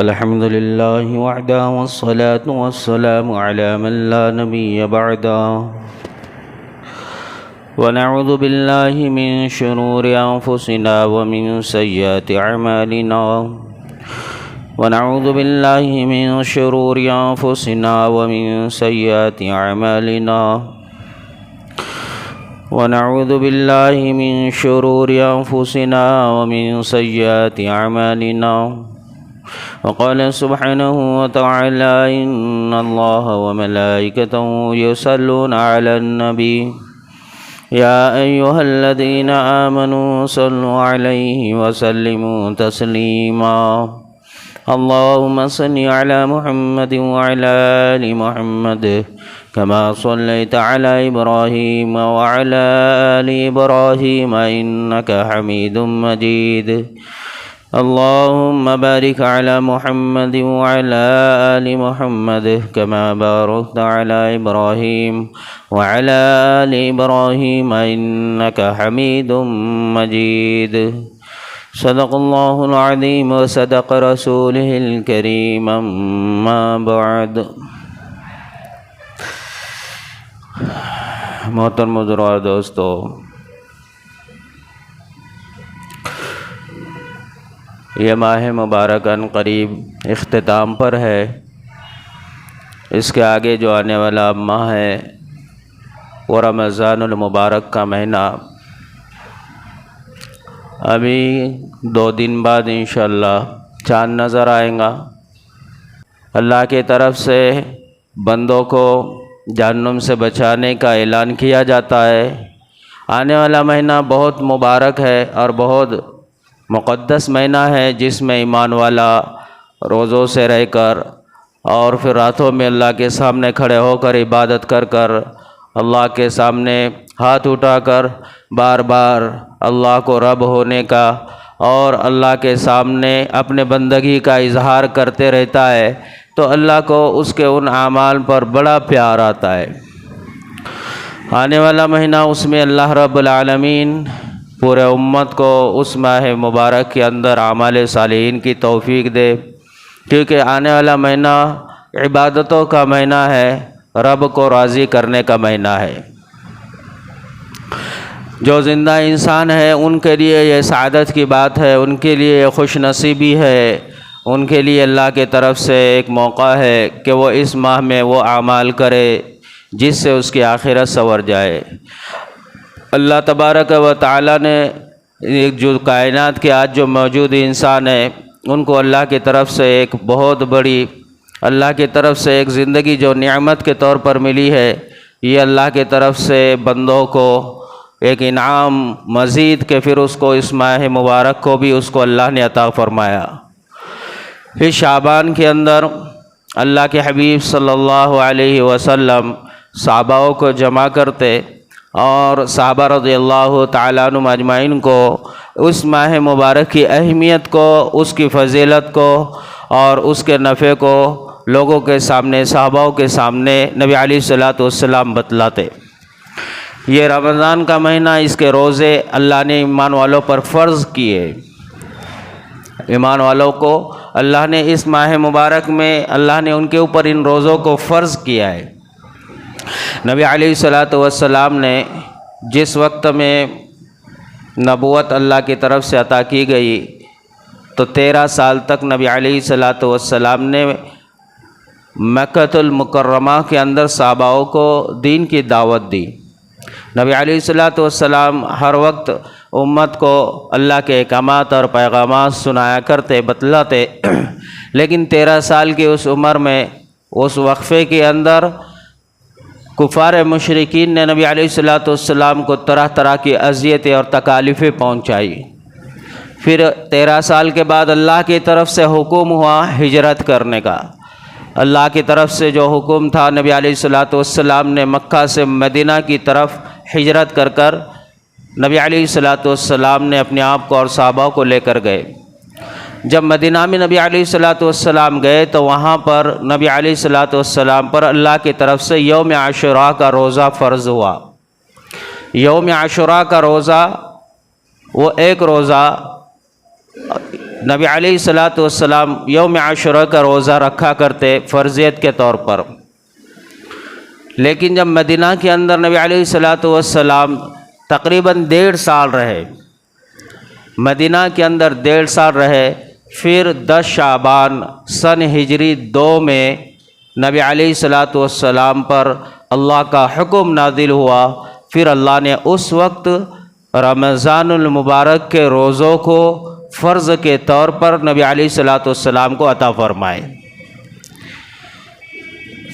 الحمد لله وحده والصلاة والسلام على من لا نبي بعده ونعوذ بالله من شرور أنفسنا ومن سيئات أعمالنا ونعوذ بالله من شرور أنفسنا ومن سيئات أعمالنا ونعوذ بالله من شرور أنفسنا ومن سيئات أعمالنا وقال سبحانه وتعالى إن الله وملائكته يصلون على النبي يا أيها الذين آمنوا صلوا عليه وسلموا تسليما اللهم صل على محمد وعلى آل محمد كما صليت على إبراهيم وعلى آل إبراهيم إنك حميد مجيد اللهم بارك على محمد وعلى آل محمد كما باركت على إبراهيم وعلى آل إبراهيم إنك حميد مجيد صدق الله العظيم وصدق رسوله الكريم أما بعد محترم حضرات دوستو، یہ ماہ مبارک ان قریب اختتام پر ہے۔ اس کے آگے جو آنے والا ماہ ہے وہ رمضان المبارک کا مہینہ، ابھی 2 دن بعد انشاءاللہ چاند نظر آئیں گا۔ اللہ کی طرف سے بندوں کو جہنم سے بچانے کا اعلان کیا جاتا ہے۔ آنے والا مہینہ بہت مبارک ہے اور بہت مقدس مہینہ ہے، جس میں ایمان والا روزوں سے رہ کر اور پھر راتوں میں اللہ کے سامنے کھڑے ہو کر عبادت کر کر اللہ کے سامنے ہاتھ اٹھا کر بار بار اللہ کو رب ہونے کا اور اللہ کے سامنے اپنے بندگی کا اظہار کرتے رہتا ہے، تو اللہ کو اس کے ان اعمال پر بڑا پیار آتا ہے۔ آنے والا مہینہ، اس میں اللہ رب العالمین پورے امت کو اس ماہ مبارک کے اندر اعمال صالحین کی توفیق دے، کیونکہ آنے والا مہینہ عبادتوں کا مہینہ ہے، رب کو راضی کرنے کا مہینہ ہے۔ جو زندہ انسان ہے ان کے لیے یہ سعادت کی بات ہے، ان کے لیے یہ خوش نصیبی ہے، ان کے لیے اللہ کی طرف سے ایک موقع ہے کہ وہ اس ماہ میں وہ اعمال کرے جس سے اس کی آخرت سنور جائے۔ اللہ تبارک و تعالیٰ نے جو کائنات کے آج جو موجود انسان ہے ان کو اللہ کی طرف سے ایک بہت بڑی اللہ کی طرف سے ایک زندگی جو نعمت کے طور پر ملی ہے، یہ اللہ کی طرف سے بندوں کو ایک انعام مزید کہ پھر اس کو اس ماہ مبارک کو بھی اس کو اللہ نے عطا فرمایا۔ اس شعبان کے اندر اللہ کے حبیب صلی اللہ علیہ وسلم صحاباؤں کو جمع کرتے اور صحابہ رضی اللہ تعالیٰ عنہم اجمعین کو اس ماہ مبارک کی اہمیت کو، اس کی فضیلت کو اور اس کے نفع کو لوگوں کے سامنے، صحاباؤں کے سامنے نبی علیہ الصلوۃ والسلام بتلاتے۔ یہ رمضان کا مہینہ، اس کے روزے اللہ نے ایمان والوں پر فرض کیے۔ ایمان والوں کو اللہ نے اس ماہ مبارک میں اللہ نے ان کے اوپر ان روزوں کو فرض کیا ہے۔ نبی علیہ الصلوۃ والسلام نے جس وقت میں نبوت اللہ کی طرف سے عطا کی گئی تو 13 سال تک نبی علیہ الصلوۃ والسلام نے مکۃ المکرمہ کے اندر صحاباؤں کو دین کی دعوت دی۔ نبی علیہ الصلوۃ والسلام ہر وقت امت کو اللہ کے احکامات اور پیغامات سنایا کرتے، بتلاتے، لیکن 13 سال کی اس عمر میں، اس وقفے کے اندر کفار مشرکین نے نبی علیہ الصلوۃ والسلام کو طرح طرح کی اذیتیں اور تکالیفیں پہنچائی۔ پھر 13 سال کے بعد اللہ کی طرف سے حکم ہوا ہجرت کرنے کا۔ اللہ کی طرف سے جو حکم تھا، نبی علیہ الصلوۃ والسلام نے مکہ سے مدینہ کی طرف ہجرت کر کر نبی علیہ الصلوۃ والسلام نے اپنے آپ کو اور صحابہ کو لے کر گئے۔ جب مدینہ میں نبی علیہ الصلوۃ والسلام گئے تو وہاں پر نبی علیہ الصلوۃ والسلام پر اللہ کی طرف سے یوم عاشوراء کا روزہ فرض ہوا۔ یوم عاشوراء کا روزہ وہ ایک روزہ نبی علیہ الصلوۃ والسلام یوم عاشورہ کا روزہ رکھا کرتے فرضیت کے طور پر، لیکن جب مدینہ کے اندر نبی علیہ الصلوۃ والسلام تقریباً 1.5 سال رہے، مدینہ کے اندر 1.5 سال رہے، پھر 10 شعبان سن ہجری 2 میں نبی علیہ الصلوۃ والسلام پر اللہ کا حکم نازل ہوا۔ پھر اللہ نے اس وقت رمضان المبارک کے روزوں کو فرض کے طور پر نبی علیہ الصلوۃ والسلام کو عطا فرمائے۔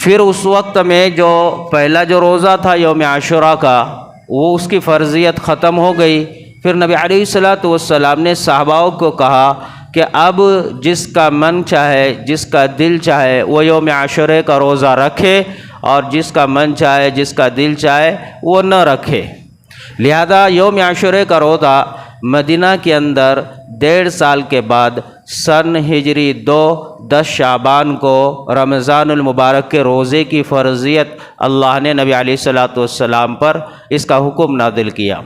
پھر اس وقت میں جو پہلا جو روزہ تھا یوم عاشورہ کا، وہ اس کی فرضیت ختم ہو گئی۔ پھر نبی علیہ الصلوۃ والسلام نے صحاباؤں کو کہا کہ اب جس کا من چاہے، جس کا دل چاہے وہ یوم عاشورہ کا روزہ رکھے، اور جس کا من چاہے، جس کا دل چاہے وہ نہ رکھے۔ لہذا یوم عاشورہ کا روزہ مدینہ کے اندر 1.5 سال کے بعد سن ہجری 2 10 شعبان کو رمضان المبارک کے روزے کی فرضیت اللہ نے نبی علیہ الصلوۃ والسلام پر اس کا حکم نازل کیا۔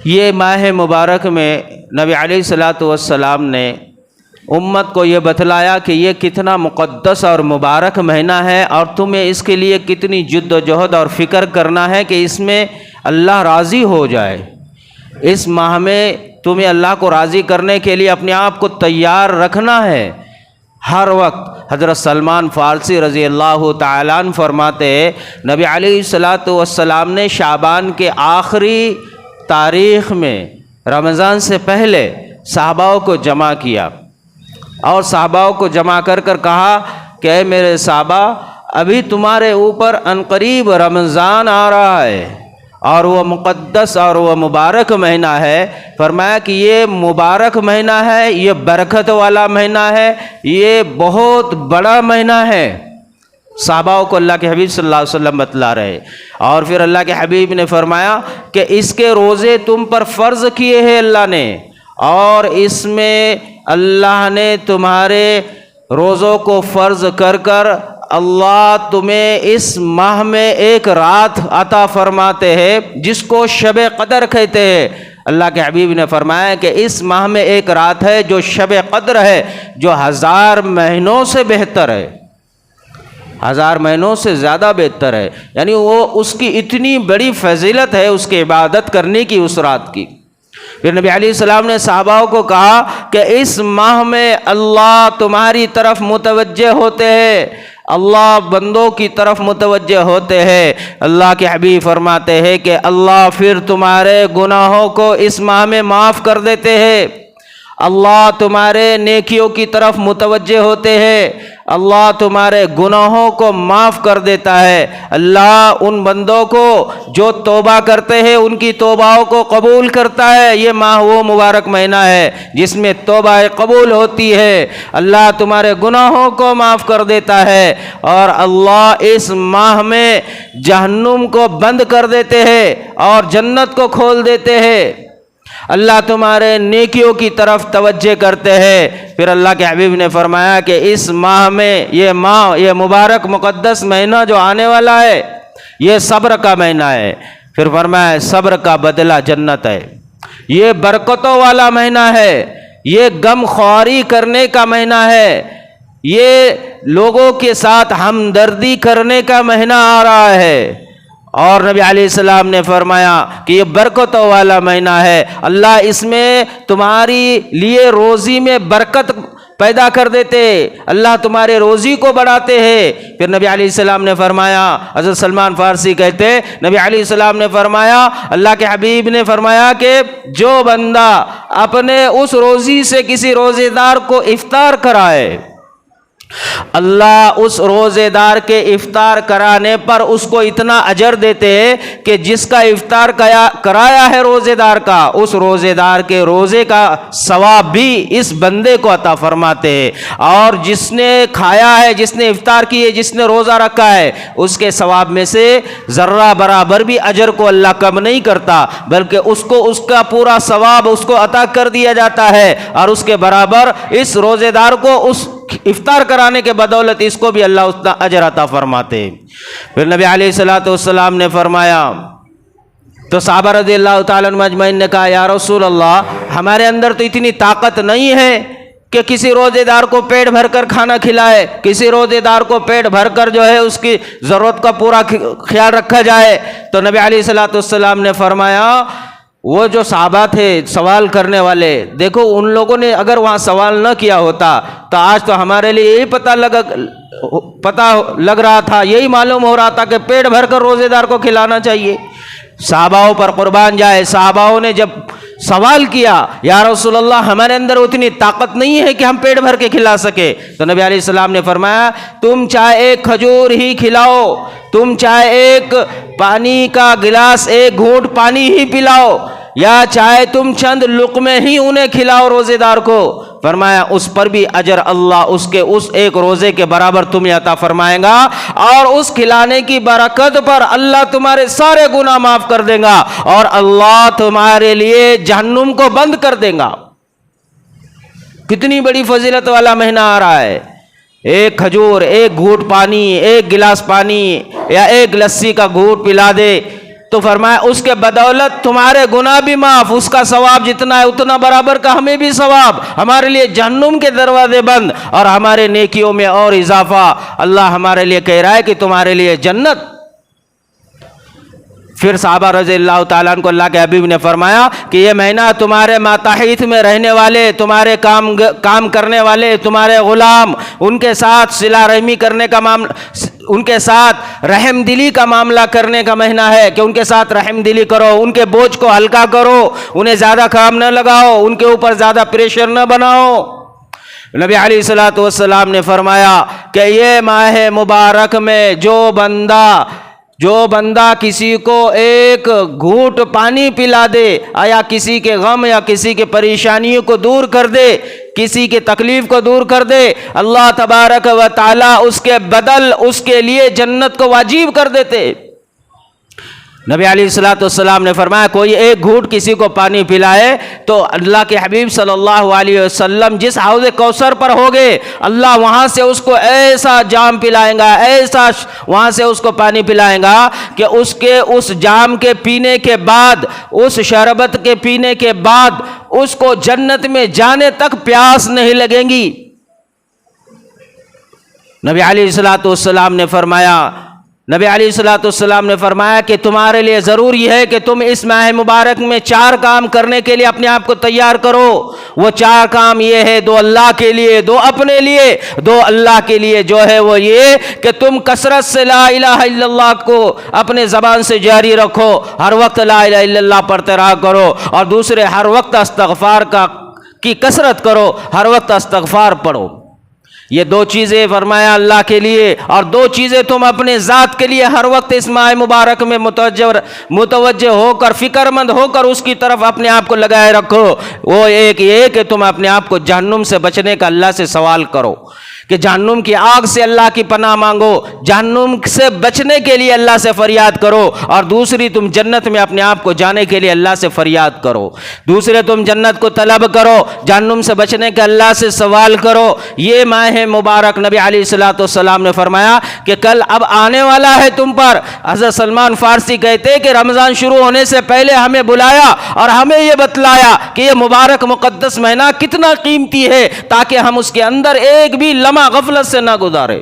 یہ ماہ مبارک میں نبی علیہ الصلوۃ والسلام نے امت کو یہ بتلایا کہ یہ کتنا مقدس اور مبارک مہینہ ہے، اور تمہیں اس کے لیے کتنی جد و جہد اور فکر کرنا ہے کہ اس میں اللہ راضی ہو جائے۔ اس ماہ میں تمہیں اللہ کو راضی کرنے کے لیے اپنے آپ کو تیار رکھنا ہے ہر وقت۔ حضرت سلمان فارسی رضی اللہ تعالیٰ عنہ فرماتے ہیں، نبی علیہ الصلوۃ والسلام نے شعبان کے آخری تاریخ میں رمضان سے پہلے صحاباؤں کو جمع کیا، اور صحاباؤں کو جمع کر کہا کہ اے میرے صحابہ، ابھی تمہارے اوپر عنقریب رمضان آ رہا ہے، اور وہ مقدس اور وہ مبارک مہینہ ہے۔ فرمایا کہ یہ مبارک مہینہ ہے، یہ برکت والا مہینہ ہے، یہ بہت بڑا مہینہ ہے۔ صحاباؤں کو اللہ کے حبیب صلی اللہ علیہ وسلم بتلا رہے، اور پھر اللہ کے حبیب نے فرمایا کہ اس کے روزے تم پر فرض کیے ہیں اللہ نے، اور اس میں اللہ نے تمہارے روزوں کو فرض کر اللہ تمہیں اس ماہ میں ایک رات عطا فرماتے ہیں جس کو شب قدر کہتے ہیں۔ اللہ کے حبیب نے فرمایا کہ اس ماہ میں ایک رات ہے جو شب قدر ہے، جو 1000 مہینوں سے بہتر ہے، 1000 مہینوں سے زیادہ بہتر ہے، یعنی وہ اس کی اتنی بڑی فضیلت ہے اس کی عبادت کرنے کی اس رات کی۔ پھر نبی علیہ السلام نے صحابہ کو کہا کہ اس ماہ میں اللہ تمہاری طرف متوجہ ہوتے ہیں، اللہ بندوں کی طرف متوجہ ہوتے ہیں۔ اللہ کے حبیب فرماتے ہیں کہ اللہ پھر تمہارے گناہوں کو اس ماہ میں معاف کر دیتے ہیں، اللہ تمہارے نیکیوں کی طرف متوجہ ہوتے ہیں، اللہ تمہارے گناہوں کو معاف کر دیتا ہے۔ اللہ ان بندوں کو جو توبہ کرتے ہیں ان کی توباؤں کو قبول کرتا ہے۔ یہ ماہ وہ مبارک مہینہ ہے جس میں توبہ قبول ہوتی ہے۔ اللہ تمہارے گناہوں کو معاف کر دیتا ہے، اور اللہ اس ماہ میں جہنم کو بند کر دیتے ہیں اور جنت کو کھول دیتے ہیں۔ اللہ تمہارے نیکیوں کی طرف توجہ کرتے ہیں۔ پھر اللہ کے حبیب نے فرمایا کہ اس ماہ میں یہ مبارک مقدس مہینہ جو آنے والا ہے یہ صبر کا مہینہ ہے۔ پھر فرمایا صبر کا بدلہ جنت ہے، یہ برکتوں والا مہینہ ہے، یہ غم خواری کرنے کا مہینہ ہے، یہ لوگوں کے ساتھ ہمدردی کرنے کا مہینہ آ رہا ہے۔ اور نبی علیہ السلام نے فرمایا کہ یہ برکتوں والا مہینہ ہے، اللہ اس میں تمہاری لیے روزی میں برکت پیدا کر دیتے، اللہ تمہارے روزی کو بڑھاتے ہیں۔ پھر نبی علیہ السلام نے فرمایا، حضرت سلمان فارسی کہتے نبی علیہ السلام نے فرمایا، اللہ کے حبیب نے فرمایا کہ جو بندہ اپنے اس روزی سے کسی روزے دار کو افطار کرائے، اللہ اس روزے دار کے افطار کرانے پر اس کو اتنا اجر دیتے ہیں کہ جس کا افطار کرایا ہے روزے دار کا، اس روزے دار کے روزے کا ثواب بھی اس بندے کو عطا فرماتے ہیں، اور جس نے کھایا ہے، جس نے افطار کی ہے، جس نے روزہ رکھا ہے، اس کے ثواب میں سے ذرہ برابر بھی اجر کو اللہ کم نہیں کرتا، بلکہ اس کو اس کا پورا ثواب اس کو عطا کر دیا جاتا ہے، اور اس کے برابر اس روزے دار کو اس افطار کرانے کے بدولت اس کو بھی اللہ اتنا اجر عطا فرماتے۔ پھر نبی علیہ الصلوۃ والسلام نے فرمایا تو صحابہ رضی اللہ تعالیٰ عنہم اجمعین نے کہا یا رسول اللہ ہمارے اندر تو اتنی طاقت نہیں ہے کہ کسی روزے دار کو پیٹ بھر کر کھانا کھلائے، کسی روزے دار کو پیٹ بھر کر جو ہے اس کی ضرورت کا پورا خیال رکھا جائے۔ تو نبی علیہ الصلوۃ والسلام نے فرمایا وہ جو صحابہ تھے سوال کرنے والے، دیکھو ان لوگوں نے اگر وہاں سوال نہ کیا ہوتا تو آج تو ہمارے لیے یہی پتہ لگ رہا تھا، یہی معلوم ہو رہا تھا کہ پیٹ بھر کر روزے دار کو کھلانا چاہیے۔ صحاباؤں پر قربان جائے، صحاباؤں نے جب سوال کیا یا رسول اللہ ہمارے اندر اتنی طاقت نہیں ہے کہ ہم پیٹ بھر کے کھلا سکے، تو نبی علیہ السلام نے فرمایا تم چاہے ایک کھجور ہی کھلاؤ، تم چاہے ایک پانی کا گلاس ایک گھونٹ پانی ہی پلاؤ، یا چاہے تم چند لقمے ہی انہیں کھلاؤ روزے دار کو، فرمایا اس پر بھی اجر اللہ اس ایک روزے کے برابر تمہیں عطا فرمائے گا، اور اس کھلانے کی برکت پر اللہ تمہارے سارے گناہ معاف کر دے گا، اور اللہ تمہارے لیے جہنم کو بند کر دے گا۔ کتنی بڑی فضیلت والا مہینہ آ رہا ہے، ایک کھجور ایک گھونٹ پانی ایک گلاس پانی یا ایک لسی کا گھونٹ پلا دے تو فرمایا اس کے بدولت تمہارے گناہ بھی معاف، اس کا ثواب جتنا ہے اتنا برابر کا ہمیں بھی ثواب، ہمارے لیے جہنم کے دروازے بند اور ہمارے نیکیوں میں اور اضافہ۔ اللہ ہمارے لیے کہہ رہا ہے کہ تمہارے لیے جنت۔ پھر صحابہ رضی اللہ تعالیٰ عنہ کو اللہ کے حبیب نے فرمایا کہ یہ مہینہ تمہارے ماتحت میں رہنے والے، تمہارے کام کرنے والے، تمہارے غلام، ان کے ساتھ صلہ رحمی کرنے کا معاملہ، ان کے ساتھ رحم دلی کا معاملہ کرنے کا مہینہ ہے کہ ان کے ساتھ رحم دلی کرو، ان کے بوجھ کو ہلکا کرو، انہیں زیادہ کام نہ لگاؤ، ان کے اوپر زیادہ پریشر نہ بناؤ۔ نبی علیہ الصلوۃ والسلام نے فرمایا کہ یہ ماہ مبارک میں جو بندہ کسی کو ایک گھونٹ پانی پلا دے، یا کسی کے غم یا کسی کے پریشانیوں کو دور کر دے، کسی کی تکلیف کو دور کر دے، اللہ تبارک و تعالی اس کے بدل اس کے لیے جنت کو واجب کر دیتے۔ نبی علیہ الصلوۃ والسلام نے فرمایا کوئی ایک گھونٹ کسی کو پانی پلائے تو اللہ کے حبیب صلی اللہ علیہ وسلم جس حوض کوثر پر ہوگے اللہ وہاں سے اس کو ایسا جام پلائیں گا، ایسا وہاں سے اس کو پانی پلائیں گا کہ اس جام کے پینے کے بعد، اس شربت کے پینے کے بعد اس کو جنت میں جانے تک پیاس نہیں لگیں گی۔ نبی علیہ الصلوۃ والسلام نے فرمایا کہ تمہارے لیے ضروری ہے کہ تم اس ماہ مبارک میں 4 کام کرنے کے لیے اپنے آپ کو تیار کرو۔ وہ 4 کام یہ ہے، 2 اللہ کے لیے، 2 اپنے لیے۔ 2 اللہ کے لیے جو ہے وہ یہ کہ تم کثرت سے لا الہ الا اللہ کو اپنے زبان سے جاری رکھو، ہر وقت لا الہ الا اللہ پڑھتے رہا کرو، اور دوسرے ہر وقت استغفار کی کثرت کرو، ہر وقت استغفار پڑھو۔ یہ 2 چیزیں فرمایا اللہ کے لیے، اور 2 چیزیں تم اپنے ذات کے لیے ہر وقت اس ماہ مبارک میں متوجہ ہو کر، فکر مند ہو کر اس کی طرف اپنے آپ کو لگائے رکھو۔ وہ ایک یہ کہ تم اپنے آپ کو جہنم سے بچنے کا اللہ سے سوال کرو، کہ جہنم کی آگ سے اللہ کی پناہ مانگو، جہنم سے بچنے کے لیے اللہ سے فریاد کرو، اور دوسری تم جنت میں اپنے آپ کو جانے کے لیے اللہ سے فریاد کرو۔ دوسرے تم جنت کو طلب کرو، جہنم سے بچنے کا اللہ سے سوال کرو۔ یہ ماہ مبارک نبی علیہ الصلوۃ والسلام نے فرمایا کہ کل اب آنے والا ہے تم پر۔ حضرت سلمان فارسی کہتے کہ رمضان شروع ہونے سے پہلے ہمیں بلایا اور ہمیں یہ بتلایا کہ یہ مبارک مقدس مہینہ کتنا قیمتی ہے، تاکہ ہم اس کے اندر ایک بھی لمحہ غفلت سے نہ گزارے۔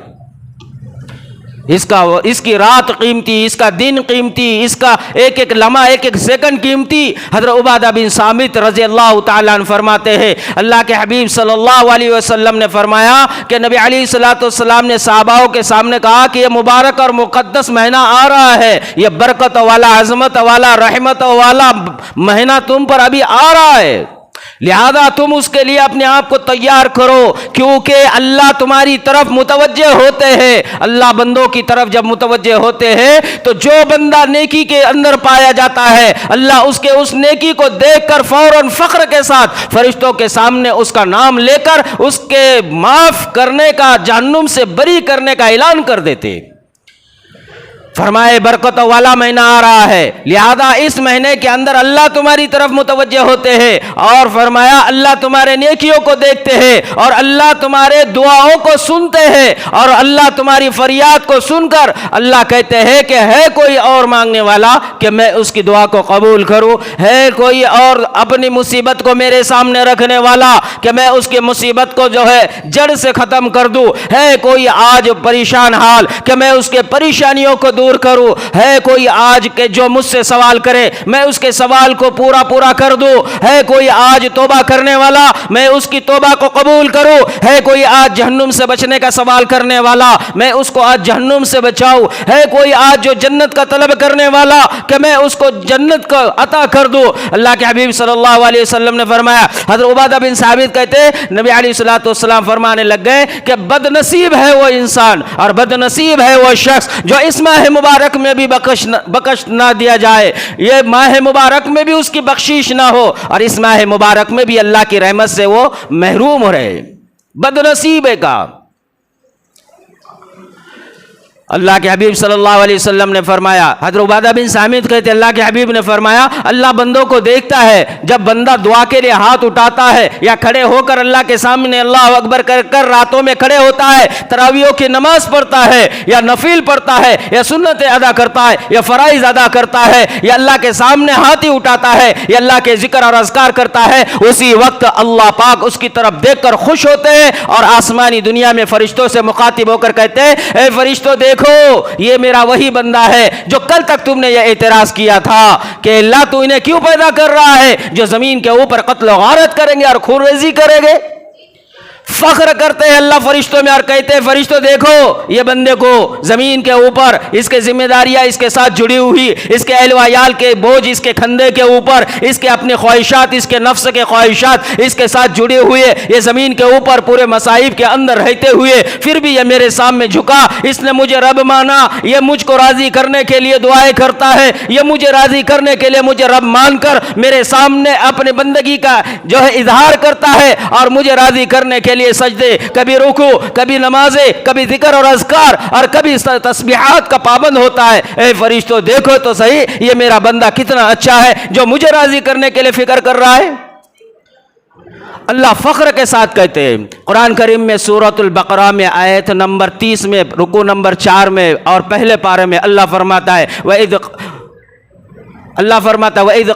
اس کی رات قیمتی، اس کا دن قیمتی، اس کا ایک ایک لمحہ ایک ایک سیکنڈ قیمتی۔ حضرت عبادہ بن صامت رضی اللہ تعالیٰ عنہ فرماتے ہیں اللہ کے حبیب صلی اللہ علیہ وسلم نے فرمایا کہ نبی علیہ الصلوۃ والسلام نے صحاباؤں کے سامنے کہا کہ یہ مبارک اور مقدس مہینہ آ رہا ہے، یہ برکت والا، عظمت والا، رحمت والا مہینہ تم پر ابھی آ رہا ہے، لہذا تم اس کے لیے اپنے آپ کو تیار کرو، کیونکہ اللہ تمہاری طرف متوجہ ہوتے ہیں۔ اللہ بندوں کی طرف جب متوجہ ہوتے ہیں تو جو بندہ نیکی کے اندر پایا جاتا ہے، اللہ اس کے اس نیکی کو دیکھ کر فوراً فخر کے ساتھ فرشتوں کے سامنے اس کا نام لے کر اس کے معاف کرنے کا، جہنم سے بری کرنے کا اعلان کر دیتے۔ فرمائے برکت والا مہینہ آ رہا ہے، لہذا اس مہینے کے اندر اللہ تمہاری طرف متوجہ ہوتے ہیں، اور فرمایا اللہ تمہارے نیکیوں کو دیکھتے ہیں، اور اللہ تمہارے دعاؤں کو سنتے ہیں، اور اللہ تمہاری فریاد کو سن کر اللہ کہتے ہیں کہ ہے کوئی اور مانگنے والا کہ میں اس کی دعا کو قبول کروں، ہے کوئی اور اپنی مصیبت کو میرے سامنے رکھنے والا کہ میں اس کی مصیبت کو جو ہے جڑ سے ختم کر دوں، ہے کوئی آج پریشان حال کہ میں اس کے پریشانیوں کو دور کروں، ہے کوئی آج کہ جو مجھ سے سوال کرے میں اس کے سوال کو پورا کر دوں، ہے کوئی آج توبہ کرنے والا میں اس کی توبہ کو قبول کروں، ہے کوئی آج جہنم سے بچنے کا سوال کرنے والا میں اس کو آج جہنم سے بچاؤں، ہے کوئی آج جو جنت کا طلب کرنے والا کہ میں اس کو جنت کو عطا کر دوں۔ اللہ کے حبیب صلی اللہ علیہ وسلم نے فرمایا، حضرت عبادہ بن ثابت کہتے ہیں نبی علیہ الصلوۃ والسلام فرمانے لگ گئے کہ بد نصیب ہے وہ انسان اور بد نصیب ہے وہ شخص جو اس ماہ مبارک میں بھی بخش نہ دیا جائے، یہ ماہ مبارک میں بھی اس کی بخشش نہ ہو اور اس ماہ مبارک میں بھی اللہ کی رحمت سے وہ محروم ہو رہے، بد نصیب ہے کا۔ اللہ کے حبیب صلی اللہ علیہ وسلم نے فرمایا، حضرت عبادہ بن صامت کہتے اللہ کے حبیب نے فرمایا اللہ بندوں کو دیکھتا ہے جب بندہ دعا کے لیے ہاتھ اٹھاتا ہے یا کھڑے ہو کر اللہ کے سامنے اللہ اکبر کر راتوں میں کھڑے ہوتا ہے، تراویحوں کی نماز پڑھتا ہے یا نفل پڑھتا ہے یا سنتیں ادا کرتا ہے یا فرائض ادا کرتا ہے یا اللہ کے سامنے ہاتھ ہی اٹھاتا ہے یا اللہ کے ذکر اور اذکار کرتا ہے، اسی وقت اللہ پاک اس کی طرف دیکھ کر خوش ہوتے ہیں اور آسمانی دنیا میں فرشتوں سے مخاطب ہو کر کہتے ہیں اے فرشتوں دیکھو یہ میرا وہی بندہ ہے جو کل تک تم نے یہ اعتراض کیا تھا کہ اللہ تو انہیں کیوں پیدا کر رہا ہے جو زمین کے اوپر قتل و غارت کریں گے اور خون ریزی کریں گے۔ فخر کرتے ہیں اللہ فرشتوں میں اور کہتے ہیں فرشتوں دیکھو یہ بندے کو زمین کے اوپر اس کے ذمہ داریاں اس کے ساتھ جڑی ہوئی، اس کے اہل و عیال کے بوجھ اس کے کھندے کے اوپر، اس کے اپنے خواہشات اس کے نفس کے خواہشات اس کے ساتھ جڑے ہوئے، یہ زمین کے اوپر پورے مصائب کے اندر رہتے ہوئے پھر بھی یہ میرے سامنے جھکا، اس نے مجھے رب مانا، یہ مجھ کو راضی کرنے کے لیے دعائیں کرتا ہے، یہ مجھے راضی کرنے کے لیے مجھے رب مان کر میرے سامنے اپنے بندگی کا جو ہے اظہار کرتا ہے اور مجھے راضی کرنے کے لیے سجدے، کبھی رکوع، کبھی نمازیں، کبھی ذکر اور اذکار اور کبھی تسبیحات کا پابند ہوتا ہے۔ اے فرشتوں دیکھو تو صحیح یہ میرا بندہ کتنا اچھا ہے جو مجھے راضی کرنے کے لیے فکر کر رہا ہے۔ اللہ فخر کے ساتھ کہتے ہیں قرآن کریم میں سورۃ البقرہ میں آیت نمبر 30 میں رکوع نمبر 4 میں اور پہلے پارے میں اللہ فرماتا ہے وَإِذْ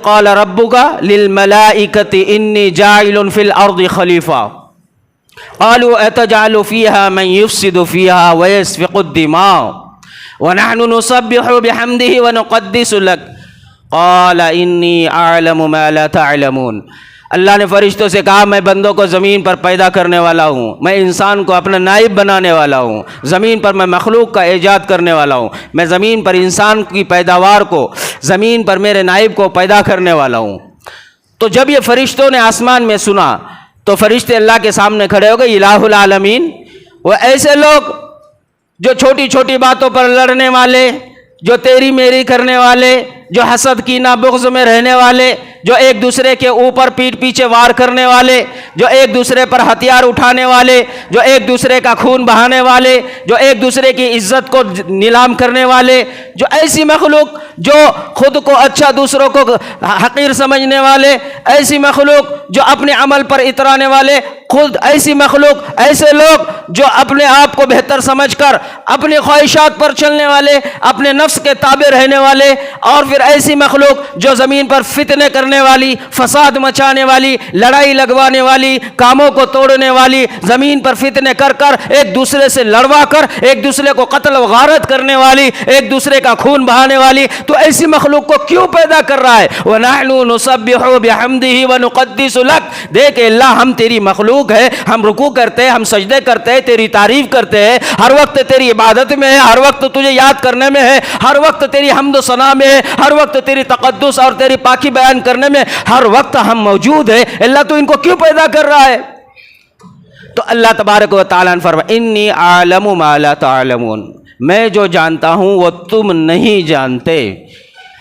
قَالَ رَبُّكَ لِلْمَلَائِكَةِ إِنِّي جَاعِلٌ فِي الْأَرْضِ خَلِيفَةً قالوا أتجعل فيها من يفسد فيها ويسفك الدماء ونحن نسبح بحمده ونقدس لك قال إني أعلم ما لا تعلمون۔ اللہ نے فرشتوں سے کہا میں بندوں کو زمین پر پیدا کرنے والا ہوں، میں انسان کو اپنا نائب بنانے والا ہوں، زمین پر میں مخلوق کا ایجاد کرنے والا ہوں، میں زمین پر انسان کی پیداوار کو زمین پر میرے نائب کو پیدا کرنے والا ہوں۔ تو جب یہ فرشتوں نے آسمان میں سنا تو فرشتے اللہ کے سامنے کھڑے ہو گئے، الہ العالمین، وہ ایسے لوگ جو چھوٹی چھوٹی باتوں پر لڑنے والے، جو تیری میری کرنے والے، جو حسد کینہ بغض میں رہنے والے، جو ایک دوسرے کے اوپر پیٹ پیچھے وار کرنے والے، جو ایک دوسرے پر ہتھیار اٹھانے والے، جو ایک دوسرے کا خون بہانے والے، جو ایک دوسرے کی عزت کو نیلام کرنے والے، جو ایسی مخلوق جو خود کو اچھا دوسروں کو حقیر سمجھنے والے، ایسی مخلوق جو اپنے عمل پر اترانے والے، خود ایسی مخلوق، ایسے لوگ جو اپنے آپ کو بہتر سمجھ کر اپنی خواہشات پر چلنے والے، اپنے نفس کے تابع رہنے والے، اور پھر ایسی مخلوق جو زمین پر فتنے کرنے والی، فساد مچانے والی، لڑائی لگوانے والی، کاموں کو توڑنے والی، زمین پر فتنے کر کر ایک دوسرے سے لڑوا کر ایک دوسرے کو قتل و غارت کرنے والی، ایک دوسرے کا خون بہانے والی، تو ایسی مخلوق کو کیوں پیدا کر رہا ہے؟ وَنَحْنُ نُسَبِّحُ بِحَمْدِهِ وَنُقَدِّسُ لَكَ، دیکھ اللہ ہم تیری مخلوق ہے، ہم رکوع کرتے ہیں، ہم سجدے کرتے ہیں، تیری تعریف کرتے ہیں، ہر وقت تیری عبادت میں ہے، ہر وقت تجھے یاد کرنے میں ہے، ہر وقت تیری حمد و ثنا میں ہے، ہر وقت تیری تقدس اور تیری پاکی بیان کرنے میں ہر وقت ہم موجود ہیں۔ اللہ تو ان کو کیوں پیدا کر رہا ہے؟ تو اللہ تبارک و تعالیٰ نے فرمایا انی اعلم ما لا تعلمون، میں جو جانتا ہوں وہ تم نہیں جانتے۔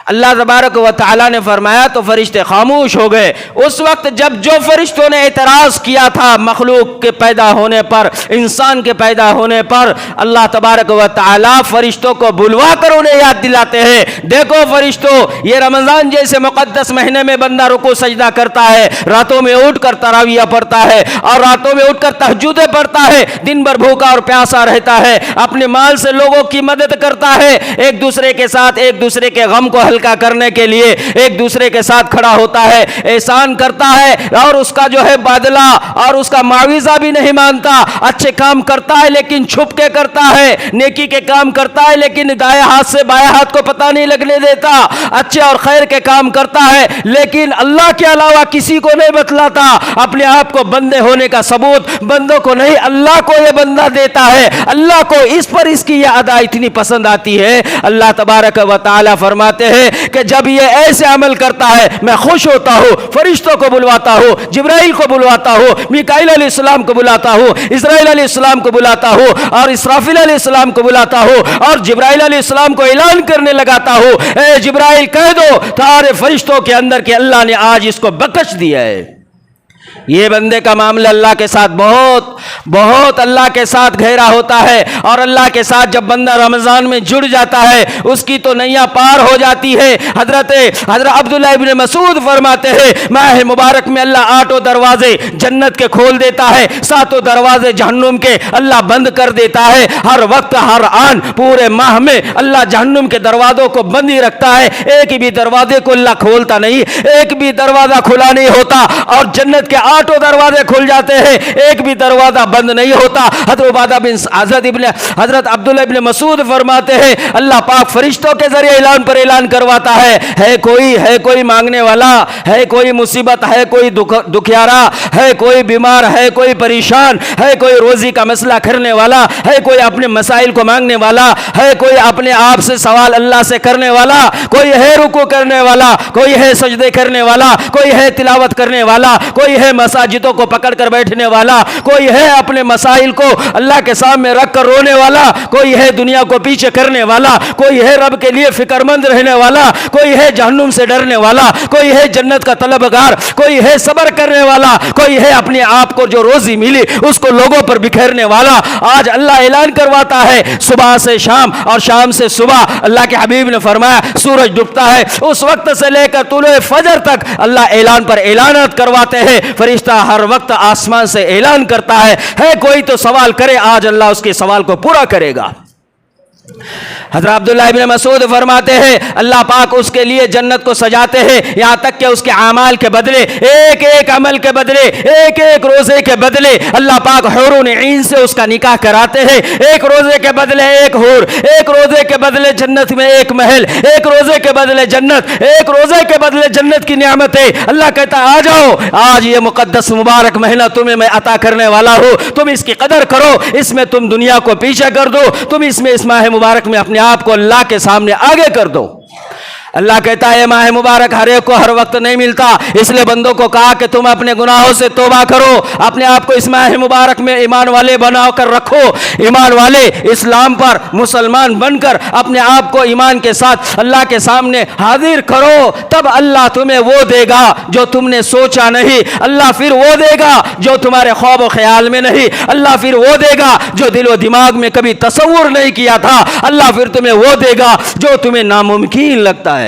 اللہ تبارک و تعالیٰ نے فرمایا تو فرشتے خاموش ہو گئے۔ اس وقت جب جو فرشتوں نے اعتراض کیا تھا مخلوق کے پیدا ہونے پر، انسان کے پیدا ہونے پر، اللہ تبارک و تعالیٰ فرشتوں کو بلوا کر انہیں یاد دلاتے ہیں، دیکھو فرشتوں، یہ رمضان جیسے مقدس مہینے میں بندہ رکوع سجدہ کرتا ہے، راتوں میں اٹھ کر تراویح پڑھتا ہے اور راتوں میں اٹھ کر تہجدیں پڑھتا ہے، دن بھر بھوکا اور پیاسا رہتا ہے، اپنے مال سے لوگوں کی مدد کرتا ہے، ایک دوسرے کے ساتھ ایک دوسرے کے غم کو ہلکا کرنے کے لیے ایک دوسرے کے ساتھ کھڑا ہوتا ہے، احسان کرتا ہے اور اس کا جو ہے بدلہ اور اس کا معاوضہ بھی نہیں مانتا، اچھے کام کرتا ہے لیکن چھپ کے کرتا ہے، نیکی کے کام کرتا ہے لیکن دائیں ہاتھ سے بائیں ہاتھ کو پتہ نہیں لگنے دیتا، اچھے اور خیر کے کام کرتا ہے لیکن اللہ کے علاوہ کسی کو نہیں بتلاتا، اپنے آپ کو بندے ہونے کا ثبوت بندوں کو نہیں اللہ کو یہ بندہ دیتا ہے، اللہ کو اس پر اس کی یہ ادا اتنی پسند آتی ہے۔ اللہ تبارک و تعالی فرماتے ہیں کہ جب یہ ایسے عمل کرتا ہے میں خوش ہوتا ہوں، فرشتوں کو بلواتا ہوں، جبرائیل کو بلواتا ہوں، میکائیل علیہ السلام کو بلاتا ہوں، اسرائیل علیہ السلام کو بلاتا ہوں اور اسرافیل علیہ السلام کو بلاتا ہوں اور جبرائیل علیہ السلام کو اعلان کرنے لگاتا ہوں، اے جبرائیل کہہ دو سارے فرشتوں کے اندر کہ اللہ نے آج اس کو بخش دیا ہے۔ یہ بندے کا معاملہ اللہ کے ساتھ بہت اللہ کے ساتھ گہرا ہوتا ہے، اور اللہ کے ساتھ جب بندہ رمضان میں جڑ جاتا ہے اس کی تو نیا پار ہو جاتی ہے۔ حضرت عبداللہ ابن مسعود فرماتے ہیں ماہ مبارک میں اللہ 8 دروازے جنت کے کھول دیتا ہے، 7 دروازے جہنم کے اللہ بند کر دیتا ہے، ہر وقت ہر آن پورے ماہ میں اللہ جہنم کے دروازوں کو بند ہی رکھتا ہے، ایک بھی دروازے کو اللہ کھولتا نہیں، ایک بھی دروازہ کھلا نہیں ہوتا، اور جنت کے 8 دروازے کھل جاتے ہیں، ایک بھی دروازہ بند نہیں ہوتا۔ حضرت عبداللہ ابن مسعود فرماتے ہیں اللہ پاک فرشتوں کے ذریعے اعلان پر اعلان کرواتا ہے کوئی مانگنے والا، ہے کوئی مصیبت، ہے کوئی دکھیارا، ہے کوئی بیمار، ہے کوئی پریشان، ہے کوئی روزی کا مسئلہ کرنے والا، ہے کوئی اپنے مسائل کو مانگنے والا، ہے کوئی اپنے آپ سے سوال اللہ سے کرنے والا، کوئی ہے رکوع کرنے والا، کوئی ہے سجدے کرنے والا، کوئی ہے تلاوت کرنے والا، کوئی ہے مساجدوں کو پکڑ کر بیٹھنے والا، کوئی ہے اپنے مسائل کو اللہ کے سامنے رکھ کر رونے والا، کوئی ہے دنیا کو پیچھے کرنے والا، کوئی ہے رب کے لیے فکر مند رہنے والا، کوئی ہے جہنم سے ڈرنے والا، کوئی ہے جنت کا طلبگار، کوئی ہے صبر کرنے والا، کوئی ہے اپنے آپ کو جو روزی ملی اس کو لوگوں پر بکھیرنے والا۔ آج اللہ اعلان کرواتا ہے صبح سے شام اور شام سے صبح، اللہ کے حبیب نے فرمایا سورج ڈوبتا ہے اس وقت سے لے کر طلوع فجر تک اللہ اعلان پر اعلانات کرواتے ہیں، فرشتہ ہر وقت آسمان سے اعلان کرتا ہے کوئی تو سوال کرے، آج اللہ اس کے سوال کو پورا کرے گا۔ حضرت عبداللہ ابن مسعود فرماتے ہیں اللہ پاک اس کے لیے جنت کو سجاتے ہیں یہاں تک کہ اس کے اعمال کے بدلے، ایک ایک عمل کے بدلے، ایک ایک روزے کے بدلے اللہ پاک حورن عین سے اس کا نکاح کراتے ہیں، ایک روزے کے بدلے ایک حور، ایک روزے کے بدلے جنت میں ایک محل، ایک روزے کے بدلے جنت، ایک روزے کے بدلے جنت کی نعمتیں۔ اللہ کہتا ہے آ جاؤ، آج یہ مقدس مبارک مہینہ تمہیں میں عطا کرنے والا ہوں، تم اس کی قدر کرو، اس میں تم دنیا کو پیچھے کر دو، تم اس میں اس ماہ مبارک میں اپنے آپ کو اللہ کے سامنے آگے کر دو۔ اللہ کہتا ہے ماہ مبارک ہر ایک کو ہر وقت نہیں ملتا، اس لیے بندوں کو کہا کہ تم اپنے گناہوں سے توبہ کرو، اپنے آپ کو اس ماہ مبارک میں ایمان والے بنا کر رکھو، ایمان والے اسلام پر مسلمان بن کر اپنے آپ کو ایمان کے ساتھ اللہ کے سامنے حاضر کرو، تب اللہ تمہیں وہ دے گا جو تم نے سوچا نہیں، اللہ پھر وہ دے گا جو تمہارے خواب و خیال میں نہیں، اللہ پھر وہ دے گا جو دل و دماغ میں کبھی تصور نہیں کیا تھا، اللہ پھر تمہیں وہ دے گا جو تمہیں ناممکن لگتا ہے۔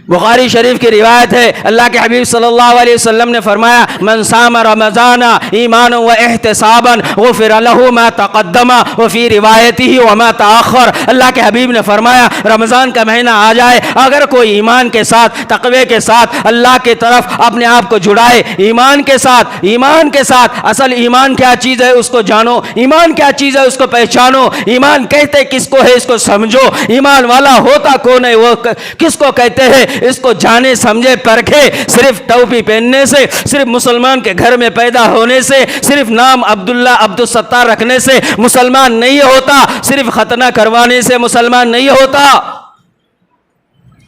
بخاری شریف کی روایت ہے اللہ کے حبیب صلی اللہ علیہ وسلم نے فرمایا من صام رمضان ایمانا و احتسابا غفر له ما تقدم وفی روایته وما تاخر۔ اللہ کے حبیب نے فرمایا رمضان کا مہینہ آ جائے، اگر کوئی ایمان کے ساتھ تقوی کے ساتھ اللہ کے طرف اپنے آپ کو جڑائے، ایمان کے ساتھ اصل ایمان کیا چیز ہے اس کو جانو، ایمان کیا چیز ہے اس کو پہچانو، ایمان کہتے کس کو ہے اس کو سمجھو، ایمان والا ہوتا کون ہے وہ کس کو کہتے ہیں اس کو جانے سمجھے پرکھے۔ صرف ٹوپی پہننے سے، صرف مسلمان کے گھر میں پیدا ہونے سے، صرف نام عبداللہ عبدالستار رکھنے سے مسلمان نہیں ہوتا، صرف ختنہ کروانے سے مسلمان نہیں ہوتا۔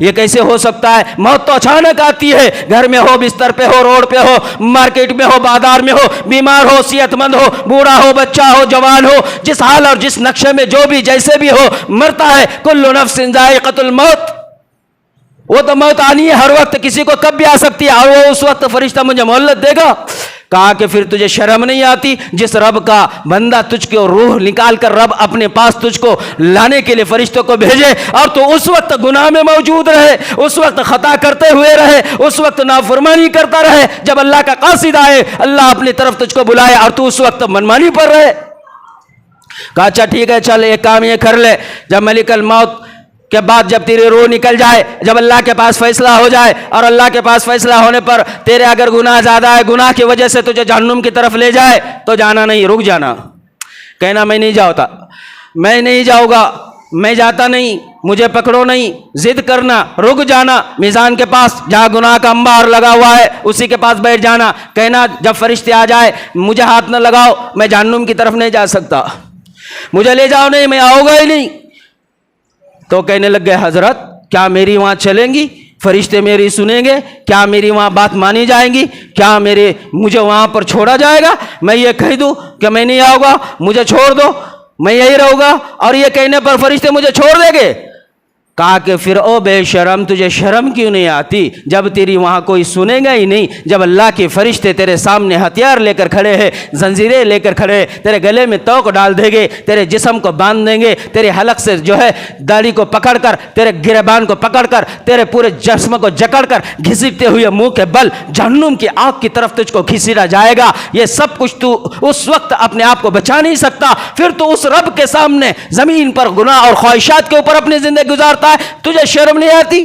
یہ کیسے ہو سکتا ہے؟ موت تو اچانک آتی ہے، گھر میں ہو، بستر پہ ہو، روڈ پہ ہو، مارکیٹ میں ہو، بازار میں ہو، بیمار ہو، صحت مند ہو، بوڑھا ہو، بچہ ہو، جوان ہو، جس حال اور جس نقشے میں جو بھی جیسے بھی ہو مرتا ہے۔ کل نفس ذائقۃ الموت، وہ تو موت آنی ہے ہر وقت، کسی کو کب بھی آ سکتی ہے، اور وہ اس وقت فرشتہ مجھے مہلت دے گا۔ کہا کہ پھر تجھے شرم نہیں آتی جس رب کا بندہ تجھ کو روح نکال کر رب اپنے پاس تجھ کو لانے کے لیے فرشتوں کو بھیجے، اور تو اس وقت گناہ میں موجود رہے، اس وقت خطا کرتے ہوئے رہے، اس وقت نافرمانی کرتا رہے، جب اللہ کا قاصد آئے، اللہ اپنی طرف تجھ کو بلائے اور تو اس وقت منمانی پر رہے۔ کہا اچھا ٹھیک ہے، چل ایک کام یہ کر لے، جب ملک الموت کے بعد جب تیری روح نکل جائے، جب اللہ کے پاس فیصلہ ہو جائے، اور اللہ کے پاس فیصلہ ہونے پر تیرے اگر گناہ زیادہ ہے، گناہ کی وجہ سے تجھے جہنم کی طرف لے جائے تو جانا نہیں، رک جانا، کہنا میں نہیں جاؤتا، میں نہیں جاؤں گا، میں جاتا نہیں، مجھے پکڑو نہیں، ضد کرنا، رک جانا، میزان کے پاس جہاں گناہ کا انبار لگا ہوا ہے اسی کے پاس بیٹھ جانا، کہنا جب فرشتے آ جائے مجھے ہاتھ نہ لگاؤ، میں جہنم کی طرف نہیں جا سکتا، مجھے لے جاؤ نہیں، میں آؤں گا ہی نہیں۔ تو کہنے لگ گئے حضرت کیا میری وہاں چلیں گی؟ فرشتے میری سنیں گے؟ کیا میری وہاں بات مانی جائیں گی؟ کیا مجھے وہاں پر چھوڑا جائے گا؟ میں یہ کہہ دوں کہ میں نہیں آؤں گا، مجھے چھوڑ دو، میں یہی رہوں گا، اور یہ کہنے پر فرشتے مجھے چھوڑ دیں گے؟ کہا کہ پھر او بے شرم، تجھے شرم کیوں نہیں آتی جب تیری وہاں کوئی سنے گا ہی نہیں، جب اللہ کے فرشتے تیرے سامنے ہتھیار لے کر کھڑے ہیں، زنجیریں لے کر کھڑے، تیرے گلے میں توق ڈال دیں گے، تیرے جسم کو باندھ دیں گے، تیرے حلق سے جو ہے داڑھی کو پکڑ کر، تیرے گریبان کو پکڑ کر، تیرے پورے جسم کو جکڑ کر گھسیٹتے ہوئے منہ کے بل جہنم کی آگ کی طرف تجھ کو گھسیٹا جائے گا۔ یہ سب کچھ تو اس وقت اپنے آپ کو بچا نہیں سکتا، پھر تو اس رب کے سامنے زمین پر گناہ اور خواہشات کے اوپر اپنی زندگی گزارتا ہے، تجھے شرم نہیں آتی؟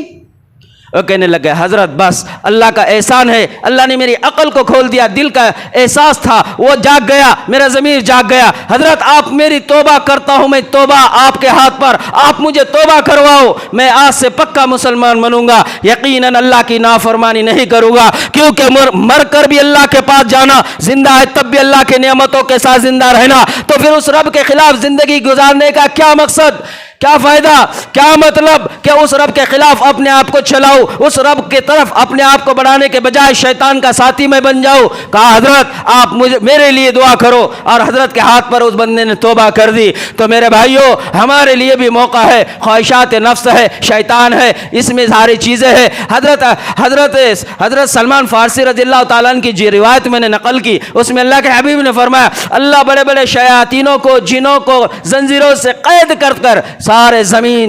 وہ کہنے لگے حضرت بس اللہ کا احسان ہے، اللہ نے میری عقل کو کھول دیا، دل کا احساس تھا وہ جاگ گیا، میرا ضمیر جاگ گیا، حضرت آپ میری توبہ کرتا ہوں، میں توبہ آپ کے ہاتھ پر، آپ مجھے توبہ کرواؤ، میں آج سے پکا مسلمان بنوں گا، یقیناً اللہ کی نافرمانی نہیں کروں گا، کیونکہ مر کر بھی اللہ کے پاس جانا، زندہ ہے تب بھی اللہ کے نعمتوں کے ساتھ زندہ رہنا، تو پھر اس رب کے خلاف زندگی گزارنے کا کیا مقصد، کیا فائدہ، کیا مطلب کہ اس رب کے خلاف اپنے آپ کو چلاؤ، اس رب کی طرف اپنے آپ کو بڑھانے کے بجائے شیطان کا ساتھی میں بن جاؤ۔ کہا حضرت آپ میرے لیے دعا کرو، اور حضرت کے ہاتھ پر اس بندے نے توبہ کر دی۔ تو میرے بھائیوں ہمارے لیے بھی موقع ہے، خواہشات نفس ہے، شیطان ہے، اس میں ساری چیزیں ہیں۔ حضرت سلمان فارسی رضی اللہ تعالیٰ عنہ کی جو روایت میں نے نقل کی، اس میں اللہ کے حبیب نے فرمایا اللہ بڑے بڑے شیاطینوں کو، جنوں کو زنجیروں سے قید کر کر سارے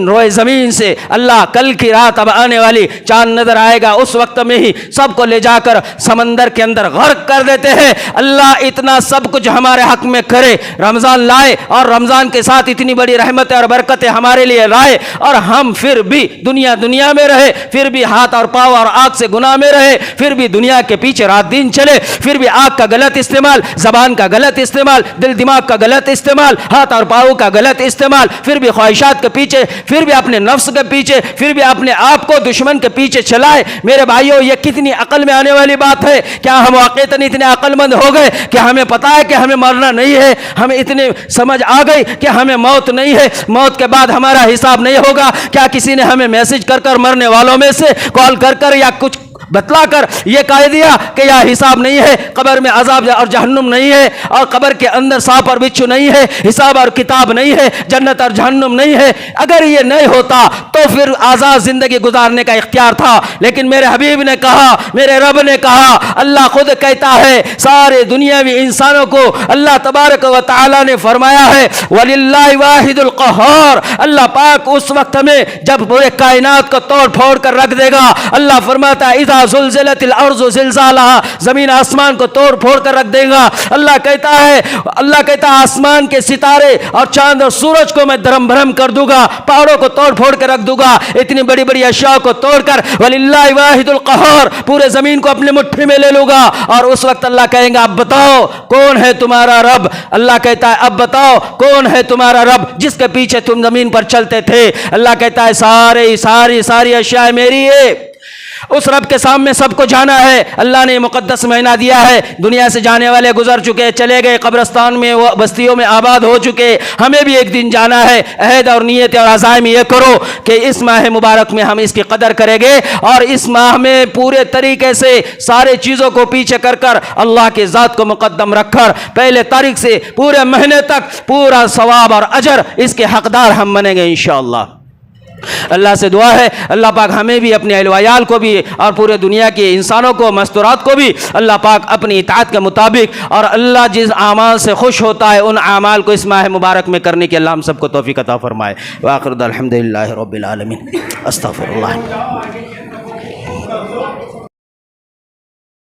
روئے زمین سے، اللہ کل کی رات اب آنے والی چاند نظر آئے گا اس وقت میں ہی سب کو لے جا کر سمندر کے اندر غرق کر دیتے ہیں۔ اللہ اتنا سب کچھ ہمارے حق میں کرے، رمضان لائے اور رمضان کے ساتھ اتنی بڑی رحمتیں اور برکتیں ہمارے لیے لائے، اور ہم پھر بھی دنیا میں رہے، پھر بھی ہاتھ اور پاؤں اور آنکھ سے گناہ میں رہے، پھر بھی دنیا کے پیچھے رات دن چلے، پھر بھی آنکھ کا غلط استعمال، زبان کا غلط استعمال، دل دماغ کا غلط استعمال، ہاتھ اور پاؤں کا غلط استعمال، پھر بھی خواہشات کے پیچھے، پھر بھی اپنے نفس کے پیچھے، پھر بھی اپنے آپ کو دشمن کے پیچھے چلائے۔ میرے بھائیوں یہ کتنی عقل میں آنے والی بات ہے؟ کیا ہم واقعتاً اتنے عقل مند ہو گئے کہ ہمیں پتا ہے کہ ہمیں مرنا نہیں ہے؟ ہمیں اتنے سمجھ آ گئی کہ ہمیں موت نہیں ہے، موت کے بعد ہمارا حساب نہیں ہوگا؟ کیا کسی نے ہمیں میسج کر کر مرنے والوں میں سے کال کر کر یا کچھ بتلا کر یہ کہہ دیا کہ یہ حساب نہیں ہے، قبر میں عذاب اور جہنم نہیں ہے، اور قبر کے اندر سانپ اور بچھو نہیں ہے، حساب اور کتاب نہیں ہے، جنت اور جہنم نہیں ہے؟ اگر یہ نہیں ہوتا تو پھر آزاد زندگی گزارنے کا اختیار تھا، لیکن میرے حبیب نے کہا، میرے رب نے کہا، اللہ خود کہتا ہے، سارے دنیاوی انسانوں کو اللہ تبارک و تعالی نے فرمایا ہے وَلِلَّهِ وَاحِدُ الْقَهَّارِ، اللہ پاک اس وقت میں جب پورے کائنات کو توڑ پھوڑ کر رکھ دے گا، اللہ فرماتا ہے اذا زلزلت الارض زلزالها، زمین آسمان کو توڑ پھوڑ کر رکھ دے گا۔ اللہ کہتا ہے آسمان کے ستارے اور چاند اور سورج کو میں درم بھرم کر دوں گا، پہاڑوں کو توڑ پھوڑ کر رکھ دوں گا، اتنی بڑی بڑی اشیاء کو توڑ کر وَلِلَّهِ وَاحِدُ الْقَهَّارِ، پورے زمین کو اپنے مٹھی میں لے لوں گا، اور اس وقت اللہ کہیں گا اب بتاؤ کون ہے تمہارا رب؟ اللہ کہتا ہے اب بتاؤ کون ہے تمہارا رب جس کے پیچھے تم زمین پر چلتے تھے؟ اللہ کہتا ہے ساری اشیاء میری ہے، اس رب کے سامنے سب کو جانا ہے. اللہ نے مقدس مہینہ دیا ہے. دنیا سے جانے والے گزر چکے, چلے گئے, قبرستان میں وہ بستیوں میں آباد ہو چکے. ہمیں بھی ایک دن جانا ہے. عہد اور نیت اور عزائم یہ کرو کہ اس ماہ مبارک میں ہم اس کی قدر کریں گے, اور اس ماہ میں پورے طریقے سے سارے چیزوں کو پیچھے کر کر اللہ کے ذات کو مقدم رکھ کر پہلے تاریخ سے پورے مہینے تک پورا ثواب اور اجر اس کے حقدار ہم بنیں گے انشاءاللہ. اللہ سے دعا ہے اللہ پاک ہمیں بھی, اپنے اہل و عیال کو بھی, اور پورے دنیا کے انسانوں کو, مستورات کو بھی اللہ پاک اپنی اطاعت کے مطابق, اور اللہ جس اعمال سے خوش ہوتا ہے ان اعمال کو اس ماہ مبارک میں کرنے کی اللہ ہم سب کو توفیق عطا فرمائے. وآخر الحمدللہ رب العالمین. استغفر اللہ.